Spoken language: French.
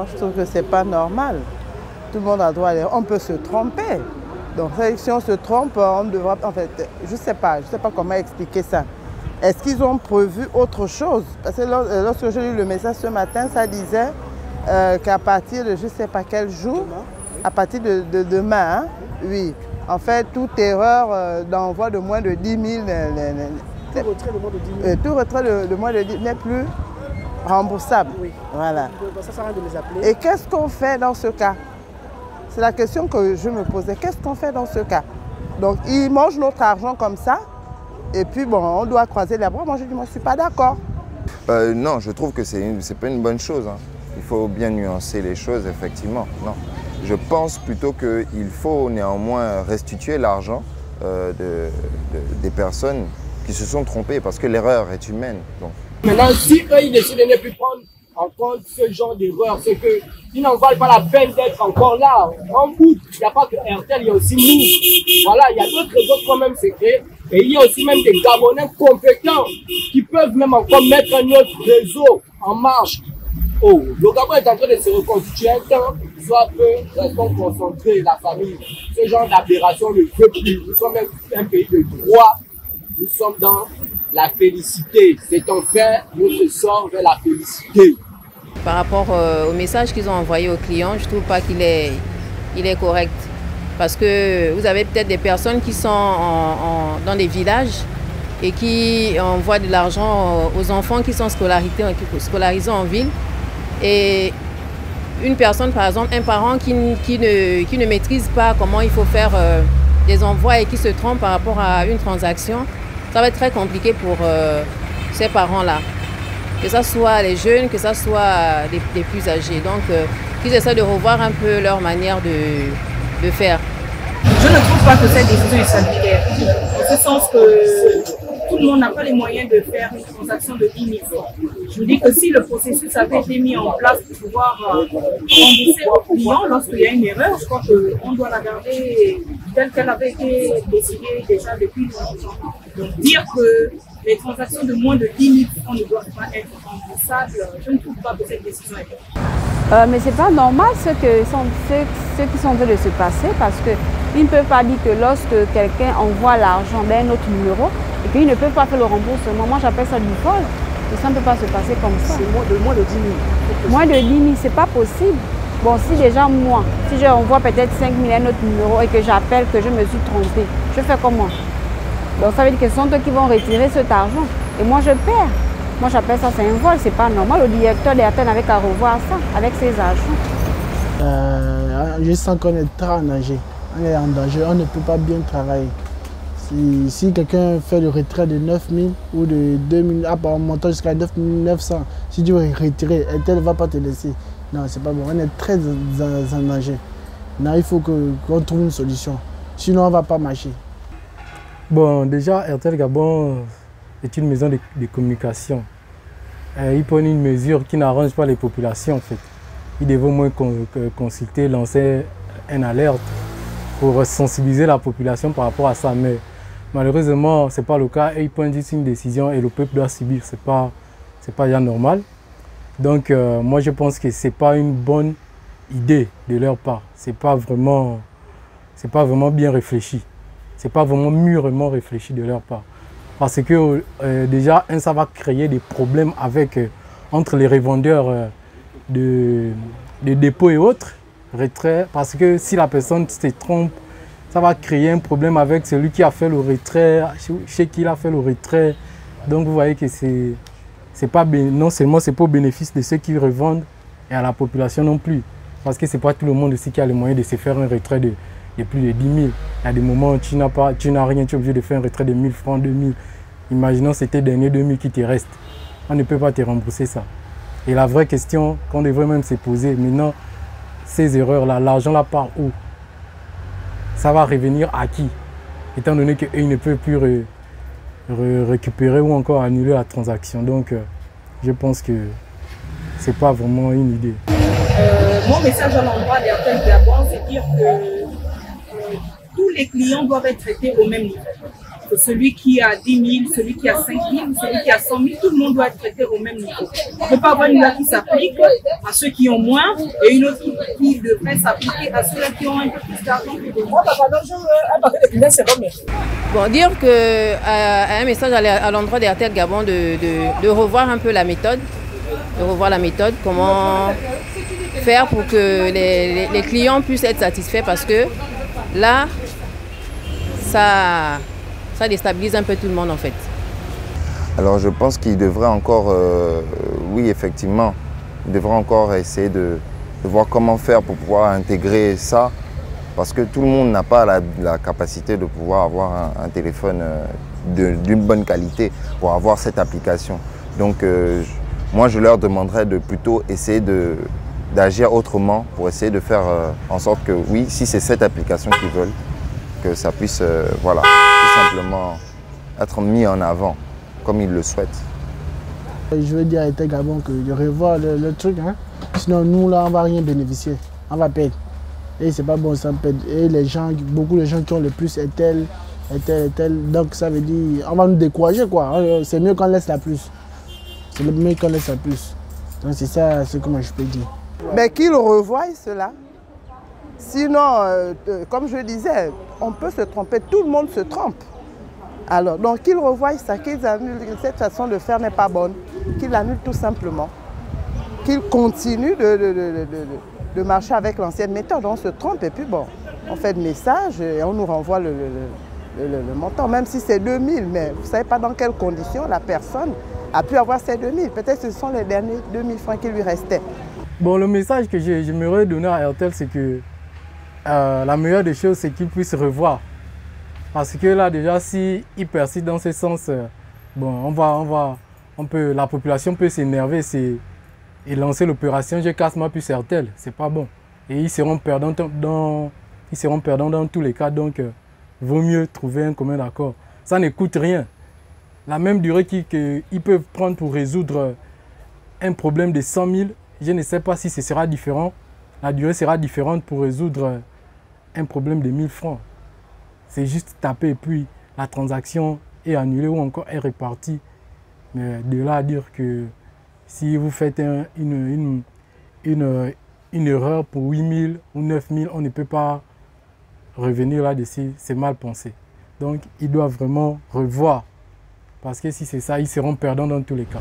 Moi, je trouve que ce n'est pas normal. Tout le monde a droit à l'erreur. On peut se tromper. Donc, si on se trompe, on devra... En fait, je ne sais pas comment expliquer ça. Est-ce qu'ils ont prévu autre chose? Parce que lorsque j'ai lu le message ce matin, ça disait qu'à partir de je ne sais pas quel jour, à partir de demain, hein, oui, en fait, toute erreur d'envoi de moins de 10 000... Tout retrait de moins de 10 000. Tout retrait de moins de 10 000 n'est plus remboursable. Oui. Voilà. Donc, ça sert à rien de les appeler. Et qu'est-ce qu'on fait dans ce cas? C'est la question que je me posais. Qu'est-ce qu'on fait dans ce cas? Donc, ils mangent notre argent comme ça. Et puis, bon, on doit croiser les bras. Moi, je dis, moi, je ne suis pas d'accord. Non, je trouve que ce n'est pas une bonne chose. Hein. Il faut bien nuancer les choses, effectivement. Non. Je pense plutôt qu'il faut néanmoins restituer l'argent des personnes qui se sont trompées, parce que l'erreur est humaine. Donc. Maintenant, si eux, ils décident de ne plus prendre en compte ce genre d'erreur, c'est qu'ils n'en valent pas la peine d'être encore là. En bout, il n'y a pas que RTL, il y a aussi nous. Voilà, il y a d'autres réseaux quand même secrets. Et il y a aussi même des Gabonais compétents qui peuvent même encore mettre un autre réseau en marche. Oh, le Gabon est en train de se reconstituer un temps, soit peu, restons concentrés, la famille. Ce genre d'aberration ne veut plus. Nous sommes un pays de droit. Nous sommes dans la félicité. C'est enfin notre sort vers la félicité. Par rapport au message qu'ils ont envoyé aux clients, je ne trouve pas qu'il est correct. Parce que vous avez peut-être des personnes qui sont dans des villages et qui envoient de l'argent aux enfants qui sont scolarisés en ville. Et une personne, par exemple, un parent qui ne maîtrise pas comment il faut faire des envois et qui se trompe par rapport à une transaction, ça va être très compliqué pour ces parents-là. Que ce soit les jeunes, que ce soit les plus âgés. Donc, qu'ils essaient de revoir un peu leur manière de faire. Je ne trouve pas que cette décision est sanitaire. En ce sens que tout le monde n'a pas les moyens de faire une transaction de 10 000 francs. Je vous dis que si le processus avait été mis en place pour pouvoir rembourser aux clients lorsqu'il y a une erreur, je crois qu'on doit la garder telle qu'elle avait été décidée déjà depuis longtemps. Donc dire que les transactions de moins de 10 000 francs ne doivent pas être remboursables, je ne trouve pas que cette décision est bonne. Mais c'est pas normal ce qui sont en train de se passer, parce qu'ils ne peuvent pas dire que lorsque quelqu'un envoie l'argent d'un autre numéro et qu'il ne peut pas faire le remboursement. Moi j'appelle ça du vol. Et ça ne peut pas se passer comme ça. C'est moins de 10 000. Moins de 10 000, c'est pas possible. Bon, si déjà moi, si j'envoie peut-être 5 000 à un autre numéro et que j'appelle que je me suis trompée, je fais comment? Donc ça veut dire que ce sont eux qui vont retirer cet argent. Et moi je perds. Moi j'appelle ça c'est un vol, c'est pas normal. Le directeur d'RTL n'avait qu'à revoir ça avec ses agents. Je sens qu'on est très en danger. On est en danger, on ne peut pas bien travailler. Si quelqu'un fait le retrait de 9 000 ou de 2 000, en montant jusqu'à 9 900, si tu veux retirer, RTL ne va pas te laisser. Non, c'est pas bon, on est très en danger. Non, il faut qu'on trouve une solution. Sinon, on ne va pas marcher. Bon, déjà, RTL Gabon est une maison de communication. Ils prennent une mesure qui n'arrange pas les populations, en fait. Ils devaient au moins consulter, lancer une alerte pour sensibiliser la population par rapport à ça. Mais malheureusement, ce n'est pas le cas. Et ils prennent juste une décision et le peuple doit subir. Ce n'est pas déjà normal. Donc, moi, je pense que ce n'est pas une bonne idée de leur part. Ce n'est pas vraiment bien réfléchi. Ce n'est pas vraiment mûrement réfléchi de leur part. Parce que déjà, ça va créer des problèmes entre les revendeurs de dépôts et autres, retrait. Parce que si la personne se trompe, ça va créer un problème avec celui qui a fait le retrait, chez qui il a fait le retrait. Donc vous voyez que non seulement c'est pas au bénéfice de ceux qui revendent et à la population non plus. Parce que ce n'est pas tout le monde aussi qui a les moyens de se faire un retrait de plus de 10 000. Il y a des moments où tu n'as rien, tu es obligé de faire un retrait de 1 000 francs, 2 000. Imaginons c'était dernier 2 000 qui te restent. On ne peut pas te rembourser ça. Et la vraie question qu'on devrait même se poser, maintenant, ces erreurs-là, l'argent là part où? Ça va revenir à qui? Étant donné qu'ils ne peuvent plus récupérer ou encore annuler la transaction. Donc, je pense que ce n'est pas vraiment une idée. Mon message à l'endroit d'RTL Gabon, c'est dire que tous les clients doivent être traités au même niveau. que celui qui a 10 000, celui qui a 5 000, celui qui a 100 000, tout le monde doit être traité au même niveau. On ne peut pas avoir une loi qui s'applique à ceux qui ont moins et une autre qui devrait s'appliquer à ceux qui ont un peu plus d'argent que d'autres. Bon, dire que un message à l'endroit d'Airtel Gabon de revoir un peu la méthode, comment faire pour que les clients puissent être satisfaits, parce que là, ça déstabilise un peu tout le monde en fait. Alors je pense qu'il devrait encore, oui effectivement, il devrait encore essayer de voir comment faire pour pouvoir intégrer ça, parce que tout le monde n'a pas la capacité de pouvoir avoir un téléphone d'une bonne qualité pour avoir cette application. Donc moi je leur demanderais de plutôt essayer d'agir autrement pour essayer de faire en sorte que oui, si c'est cette application qu'ils veulent, que ça puisse voilà, tout simplement être mis en avant comme ils le souhaitent. Je veux dire à Airtel Gabon que de revoir le truc, hein. Sinon nous là on va rien bénéficier, on va perdre. Et c'est pas bon, ça perd. Et les gens, beaucoup de gens qui ont le plus Airtel, donc ça veut dire on va nous décourager quoi. C'est mieux qu'on laisse la plus. C'est mieux qu'on laisse la plus. Donc c'est ça, c'est comment je peux dire. Mais qu'ils revoient cela. Sinon, comme je disais, on peut se tromper, tout le monde se trompe. Alors, donc qu'ils revoient ça, qu'ils annulent, cette façon de faire n'est pas bonne, qu'ils l'annulent tout simplement. Qu'ils continuent de marcher avec l'ancienne méthode. On se trompe et puis bon, on fait le message et on nous renvoie le montant, même si c'est 2000, mais vous ne savez pas dans quelles conditions la personne a pu avoir ces 2000. Peut-être que ce sont les derniers 2000 francs qui lui restaient. Bon, le message que j'aimerais donner à Airtel, c'est que la meilleure des choses, c'est qu'ils puissent revoir. Parce que là, déjà, s'ils persistent dans ce sens, bon, la population peut s'énerver et lancer l'opération « Je casse ma puce Airtel ». C'est pas bon. Et ils seront perdants dans tous les cas. Donc, vaut mieux trouver un commun accord. Ça ne coûte rien. La même durée qu'ils peuvent prendre pour résoudre un problème de 100 000, je ne sais pas si ce sera différent. La durée sera différente pour résoudre un problème de 1000 francs. C'est juste taper et puis la transaction est annulée ou encore est répartie. Mais de là à dire que si vous faites une erreur pour 8000 ou 9000, on ne peut pas revenir là-dessus, c'est mal pensé. Donc ils doivent vraiment revoir. Parce que si c'est ça, ils seront perdants dans tous les cas.